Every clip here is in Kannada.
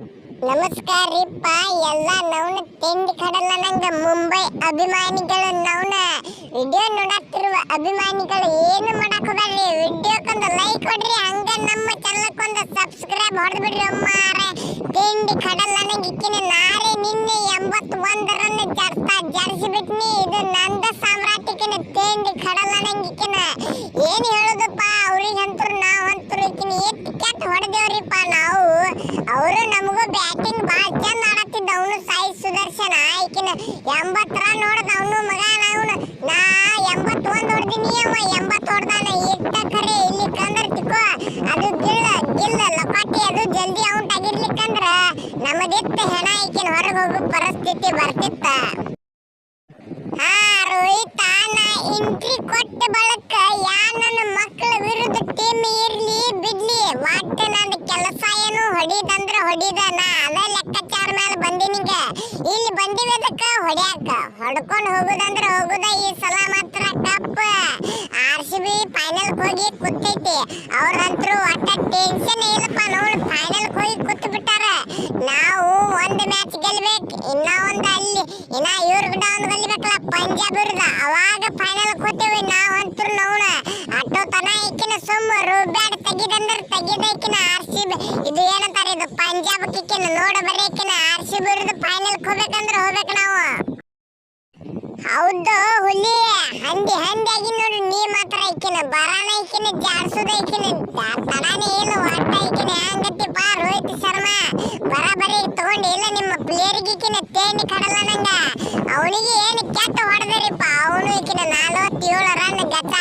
ನಮಸ್ಕಾರ ರೀಪ್ಪ ಎಲ್ಲ ನವನ ತಿಂಡಿ ಕಡಲ್ಲ ನಂಗ ಮುಂಬೈ ಅಭಿಮಾನಿಗಳು ನವನ ವಿಡಿಯೋ ನೋಡತ್ತಿರುವ ಅಭಿಮಾನಿಗಳು ಏನು ಮಾಡಕ್ ಹೋಗ್ರಿ ವಿಡಿಯೋಕ್ಕೊಂದು ಲೈಕ್ ಕೊಡ್ರಿ ಹಂಗ ನಮ್ಮ ಚಾನಲ್ಕೊಂದು ಸಬ್ಸ್ಕ್ರೈಬ್ ಹೊಡೆದ್ಬಿಡ್ರಿ ಅಮ್ಮಾರೆ ತಿಂಡಿ ಕಡಲ್ಲ ನಂಗೆ ಇಕ್ಕಿನ ನಾಳೆ ನಿನ್ನೆ 81 ರನ್ ಜರ್ಸಿಬಿಟ್ನಿ ಇದು ನಂದ ಸಾಮ್ರಾಟಿಕಿನ ತಿಂಡಿ ಕಡಲ್ಲ ನಂಗೆ ಇಕ್ಕಿನ ಏನು ಹೇಳೋದಪ್ಪ ಅವ್ರಿಗಂತೂ ನಾವಂತೂ ಇಕ್ಕಿನ ಎಷ್ಟು ಕೆಟ್ಟ ಹೊಡೆದೇವ್ರಿಪ್ಪ ನಾವು ಅವರು ನಮಗೂ ಬ್ಯಾಟಿಂಗ್ ಭಾಳ ಚಂದ ಆಡತ್ತಿದ್ದ ಅವನು ಸಾಯಿ ಸುದರ್ಶನ ಈಕಿನ 80 ರನ್ ಹೊಡೆದ ಅವನು ಮಗ ಅವನು ನಾ 81 ಹೊಡೆದಿನಿ ಅವ 80 ಹೊಡೆದಾನ ಇಟ್ಟ ಖರೆ ಇಲ್ಲಿ ಕಂದ್ರ ತಿಕ್ಕೋ ಅದು ಗಿಲ್ಲ ಲಪಾಟಿ ಅದು ಜಲ್ದಿ ಔಟ್ ಆಗಿರ್ಲಿಕ್ಕಂದ್ರ ನಮ್ಮದಿತ್ತ ಹೆಣ ಈಕಿನ ಹೊರಗೆ ಹೋಗೋ ಪರಿಸ್ಥಿತಿ ಬರ್ತಿತ್ತ ಹಾ ರೋಹಿತ್ ನಾ ಎಂಟ್ರಿ ಕೊಟ್ಟ ಬಳಕ ನನ್ನ ಮಕ್ಕಳ ವಿರುದ್ಧ ಟೀಮ್ ಇರ್ಲಿ ಬಿಡ್ಲಿ ಒಟ್ಟ ನನ್ನ ಕೆಲಸ ಏನು ಹೊಡಿದಂದ್ರ ಹೊಡಿದ ನಾ ಅದ ಲೆಕ್ಕಾಚಾರ ಮೇಲೆ ಬಂದಿನಿಗ ಇಲ್ಲಿ ಬಂದಿವೇದಕ್ಕ ಹೊಡ್ಯಾಕ ಹೊಡ್ಕೊಂಡು ಹೋಗುದಂದ್ರ ಹೋಗುದ ಈ ಸಲ ಮಾತ್ರ ಕಪ್ RCB ಫೈನಲ್ ಹೋಗಿ ಕೂತೈತಿ ಅವ್ರಂತರೂ ಒಟ್ಟ ಟೆನ್ಷನ್ ಇಲ್ಲಪ್ಪ ನೋಡಿ ಫೈನಲ್ ಹೋಗಿ ಕೂತು ಬಿಟ್ಟಾರ ನಾವು ಒಂದು ಮ್ಯಾಚ್ ಗೆಲ್ಬೇಕು ಇನ್ನ ಒಂದು ಅಲ್ಲಿ ಇನ್ನ ಇವ್ರ ಬಿಡ ಒಂದು ಗೆಲ್ಬೇಕಲ್ಲ ಪಂಜಾಬ್ ಇರುದ ಅವಾಗ ಫೈನಲ್ ಕೂತೇವಿ ನಾವಂತೂ ನೋಡ ಅಟ್ಟೋ ತನ ಈಕಿನ ಸುಮ್ಮರು ಬ್ಯಾಡ್ ತೆಗಿದಂದ್ರ ತೆಗಿದೈಕಿನ RCB ಇದು ಏನಂತಾರೆ ಇದು ಪಂಜಾಬ್ ಕಿಕ್ಕಿನ ನೋಡ ಬರೀಕಿನ RCB ಇರುದ ಫೈನಲ್ ಹೋಗ್ಬೇಕಂದ್ರ ಹೋಗ್ಬೇಕು ನಾವು ಹೌದು ಹುಲಿ ಹಂದಿ ನೋಡಿ ನೀ ಮಾತ್ರ ಐಕಿನ ಬರಾನ ಐಕಿನ ಜಾಡ್ಸುದ ಐಕಿನ ತಡಾನೆ ಇಲ್ಲ ಒಟ್ಟ ಐಕಿನ ಹಂಗತ್ತಿಪ್ಪ ರೋಹಿತ್ ಶರ್ಮಾ ಬರಾಬರಿ ತಗೊಂಡಿಲ್ಲ ನಿಮ್ಮ ಪ್ಲೇಯರ್ಗೆ ಈಕಿನ ತೇಂಡಿ ಕಡಲ್ಲ ನಂಗ ಅವನಿಗೆ ಏನು ಕೆಟ್ಟ ಹೊಡೆದರಿಪ್ಪ ಅವನು ಈಕಿನ 47 ರನ್ ಗಚ್ಚ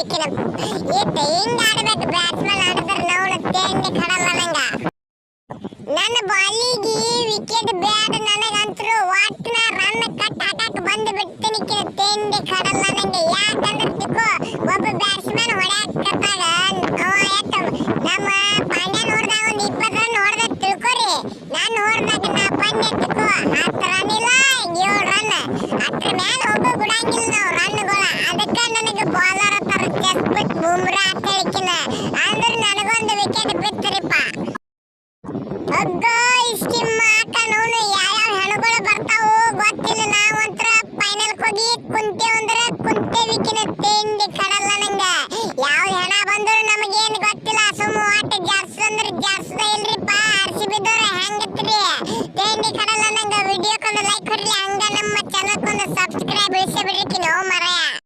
ಈಕಿನ ಈತ ಹಿಂಗ ಆಡ್ಬೇಕು ಬ್ಯಾಟ್ಸ್ಮನ್ ಆಡಿದ್ರೆ ನಾವು ತೇಂಡಿ ಕಡಲ್ಲ ನಂಗ ನನ್ನ ಬಾಲಿಗೆ ವಿಕೆಟ್ ಬ್ಯಾಡ್ ನನಗಂತರೂ ಒಟ್ಟಿನ ರನ್ ಕಟ್ ಹಾಕಕ್ಕೆ ಬಂದು ಬಿಡ್ತೀನಿ ತಿಂಡಿ ಕಡಲ್ಲ ನಂಗೆ ಯಾಕಂದ್ರೆ ತಿಕ್ಕೋ ಒಬ್ಬ ಬ್ಯಾಟ್ಸ್ಮನ್ ಹೊಡ್ಯಾಕತ್ತಾಗ ನಮ್ಮ ಪಾಂಡ್ಯ ನೋಡ್ದಾಗ ಒಂದು 20 ರನ್ ಹೊಡೆದ ತಿಳ್ಕೊರಿ ನಾನು ಹೊಡೆದಾಗ ನಾ ಪಂದ್ಯ ತಿಕ್ಕೋ 10 ರನ್ ಇಲ್ಲ 7 ರನ್ ಅದ್ರ ಮೇಲೆ ಹೋಗೋ ಬಿಡಂಗಿಲ್ಲ ನಾವು ರನ್ಗಳ ಅದಕ್ಕೆ ನನಗೆ ಬಾಲರ್ ಹತ್ತಾರ ಜಸ್ಪ್ರೀತ್ ಬುಮ್ರಾ ಅಂತ ಹೇಳಿಕಿನ